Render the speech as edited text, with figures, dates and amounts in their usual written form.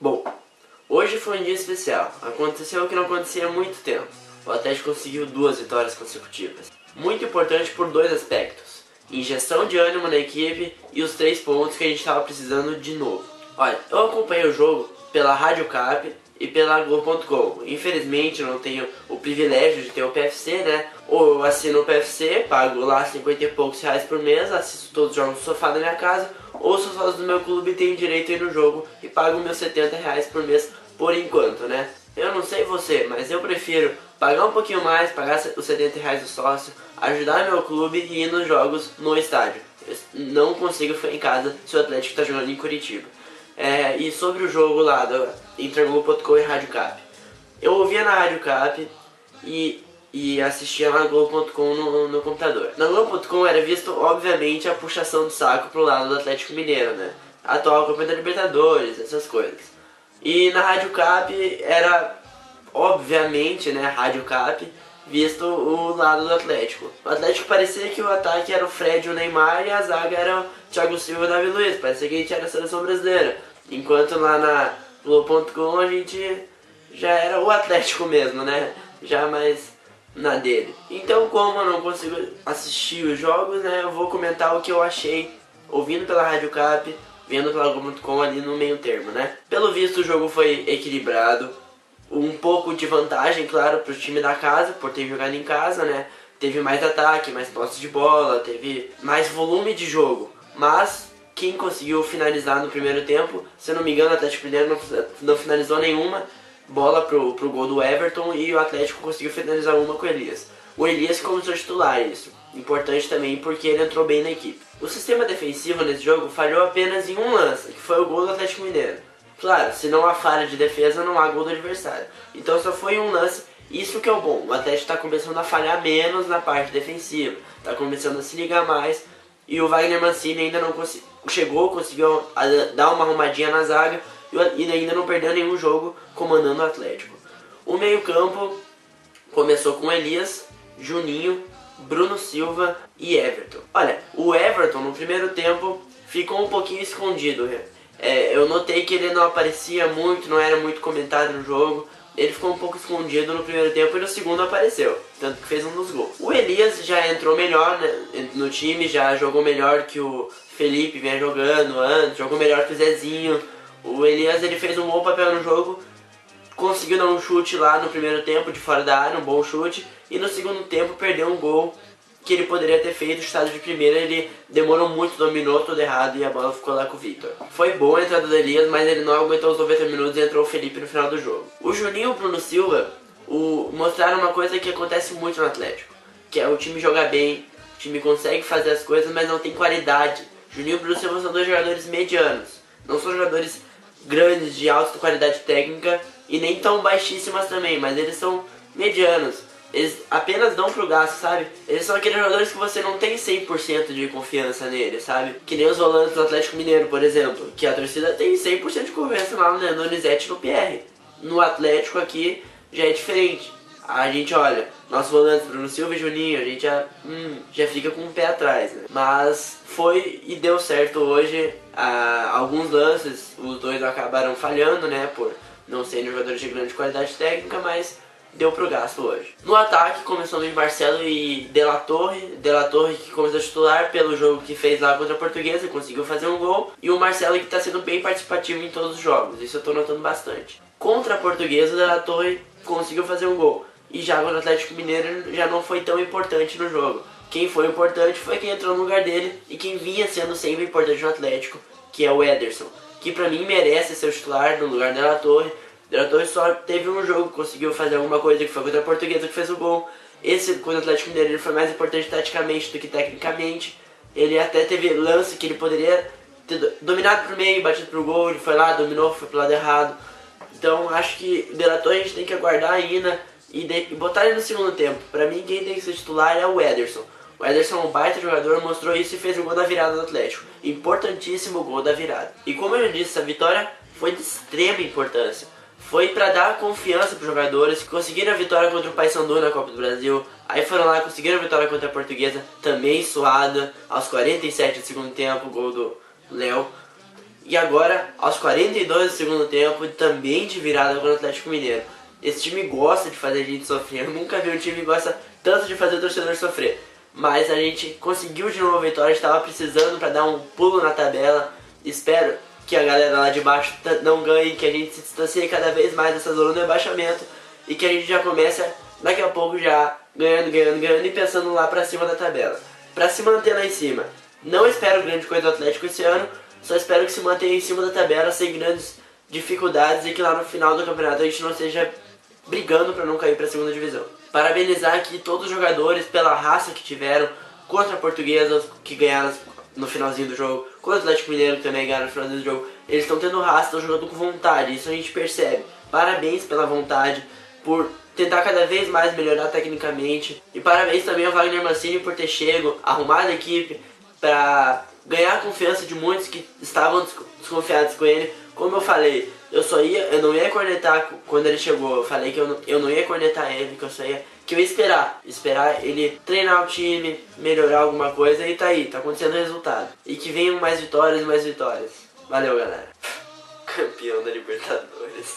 Bom, hoje foi um dia especial. Aconteceu o que não acontecia há muito tempo. O Atlético conseguiu 2 vitórias consecutivas. Muito importante por 2 aspectos: injeção de ânimo na equipe e os 3 pontos que a gente estava precisando de novo. Olha, eu acompanhei o jogo pela Rádio Cap e pela Globo.com. Infelizmente não tenho o privilégio de ter o PFC, né? Ou eu assino o PFC, pago lá 50 e poucos reais por mês, assisto todos os jogos no sofá da minha casa, ou sou sócio do meu clube e tenho direito a ir no jogo e pago meus 70 reais por mês por enquanto, né? Eu não sei você, mas eu prefiro pagar um pouquinho mais, pagar os 70 reais do sócio, ajudar meu clube e ir nos jogos no estádio. Eu não consigo ficar em casa se o Atlético está jogando em Curitiba. E sobre o jogo lá entre a Globo.com e a Rádio Cap, eu ouvia na Rádio Cap e assistia na Globo.com no computador. Na Globo.com era visto, obviamente, a puxação do saco pro lado do Atlético Mineiro, né? Atual campeão da Libertadores, essas coisas. E na Rádio Cap era, obviamente, né, Rádio Cap, visto o lado do Atlético. O Atlético parecia que o ataque era o Fred e o Neymar e a zaga era o Thiago Silva e o Davi Luiz. Parecia que a gente era a seleção brasileira. Enquanto lá na Globo.com a gente já era o Atlético mesmo, né? Já mais na dele. Então, como eu não consigo assistir os jogos, né, eu vou comentar o que eu achei ouvindo pela Rádio Cap, vendo pela Globo.com ali no meio termo, né? Pelo visto o jogo foi equilibrado, um pouco de vantagem, claro, pro time da casa, por ter jogado em casa, né? Teve mais ataque, mais posse de bola, teve mais volume de jogo. Mas quem conseguiu finalizar no primeiro tempo, se eu não me engano, o Atlético Mineiro não finalizou nenhuma bola pro gol do Everton e o Atlético conseguiu finalizar uma com o Elias. O Elias começou a titular, isso. Importante também porque ele entrou bem na equipe. O sistema defensivo nesse jogo falhou apenas em um lance, que foi o gol do Atlético Mineiro. Claro, se não há falha de defesa, não há gol do adversário. Então só foi um lance, isso que é o bom. O Atlético está começando a falhar menos na parte defensiva, está começando a se ligar mais. E o Wagner Mancini ainda não conseguiu dar uma arrumadinha na zaga e ainda não perdeu nenhum jogo comandando o Atlético. O meio campo começou com Elias, Juninho, Bruno Silva e Everton. Olha, o Everton no primeiro tempo ficou um pouquinho escondido. Eu notei que ele não aparecia muito, não era muito comentado no jogo. Ele ficou um pouco escondido no primeiro tempo e no segundo apareceu, tanto que fez um dos gols. O Elias já entrou melhor, né, no time, já jogou melhor que o Felipe vinha jogando antes, jogou melhor que o Zezinho. O Elias ele fez um bom papel no jogo, conseguiu dar um chute lá no primeiro tempo de fora da área, um bom chute, e no segundo tempo perdeu um gol que ele poderia ter feito, chutado de primeira, ele demorou muito, dominou tudo errado e a bola ficou lá com o Victor. Foi boa a entrada do Elias, mas ele não aguentou os 90 minutos e entrou o Felipe no final do jogo. O Juninho e o Bruno Silva mostraram uma coisa que acontece muito no Atlético, que é o time jogar bem, o time consegue fazer as coisas, mas não tem qualidade. Juninho e o Bruno Silva são 2 jogadores medianos, não são jogadores grandes de alta qualidade técnica e nem tão baixíssimas também, mas eles são medianos. Eles apenas dão pro gasto, sabe? Eles são aqueles jogadores que você não tem 100% de confiança neles, sabe? Que nem os volantes do Atlético Mineiro, por exemplo, que a torcida tem 100% de confiança lá no Donizete e no Pierre. No Atlético aqui já é diferente. A gente olha, nossos volantes Bruno Silva e Juninho, a gente já fica com um pé atrás, né? Mas foi e deu certo hoje. Alguns lances, os dois acabaram falhando, né? Por não serem jogadores de grande qualidade técnica, mas deu pro gasto hoje. No ataque começou Luiz Marcelo e De La Torre que começou a titular pelo jogo que fez lá contra a Portuguesa e conseguiu fazer um gol. E o Marcelo que está sendo bem participativo em todos os jogos, isso eu estou notando bastante. Contra a Portuguesa, o De La Torre conseguiu fazer um gol. E já contra o Atlético Mineiro já não foi tão importante no jogo. Quem foi importante foi quem entrou no lugar dele e quem vinha sendo sempre importante no Atlético, que é o Ederson, que pra mim merece ser o titular no lugar do De La Torre. De La Torre só teve um jogo que conseguiu fazer alguma coisa, que foi contra a Portuguesa, que fez o gol. Esse contra o Atlético Mineiro ele foi mais importante taticamente do que tecnicamente. Ele até teve lance que ele poderia ter dominado pro meio, batido pro gol, ele foi lá, dominou, foi pro lado errado. Então acho que o De La Torre a gente tem que aguardar ainda e botar ele no segundo tempo. Pra mim quem tem que ser titular é o Ederson. O Ederson é um baita jogador, mostrou isso e fez o gol da virada do Atlético. Importantíssimo gol da virada. E como eu disse, essa vitória foi de extrema importância. Foi para dar confiança para os jogadores que conseguiram a vitória contra o Paysandu na Copa do Brasil. Aí foram lá, conseguiram a vitória contra a Portuguesa, também suada, aos 47 do segundo tempo, gol do Léo. E agora, aos 42 do segundo tempo, também de virada contra o Atlético Mineiro. Esse time gosta de fazer a gente sofrer. Eu nunca vi um time que gosta tanto de fazer o torcedor sofrer. Mas a gente conseguiu de novo a vitória, estava precisando para dar um pulo na tabela. Espero que a galera lá de baixo não ganhe, que a gente se distancie cada vez mais dessa zona do rebaixamento e que a gente já comece daqui a pouco já ganhando e pensando lá pra cima da tabela. Pra se manter lá em cima. Não espero grande coisa do Atlético esse ano, só espero que se mantenha em cima da tabela sem grandes dificuldades e que lá no final do campeonato a gente não esteja brigando pra não cair pra segunda divisão. Parabenizar aqui todos os jogadores pela raça que tiveram contra a Portuguesa, que ganharam no finalzinho do jogo, contra o Atlético Mineiro, que também ganharam no finalzinho do jogo. Eles estão tendo raça, estão jogando com vontade, isso a gente percebe. Parabéns pela vontade, por tentar cada vez mais melhorar tecnicamente. E parabéns também ao Wagner Mancini por ter chego, arrumado a equipe para ganhar a confiança de muitos que estavam desconfiados com ele. Como eu falei, eu não ia cornetar quando ele chegou. Eu falei que eu não ia cornetar ele, que eu ia esperar ele treinar o time, melhorar alguma coisa, e tá aí, tá acontecendo o resultado. E que venham mais vitórias e mais vitórias. Valeu, galera. Campeão da Libertadores.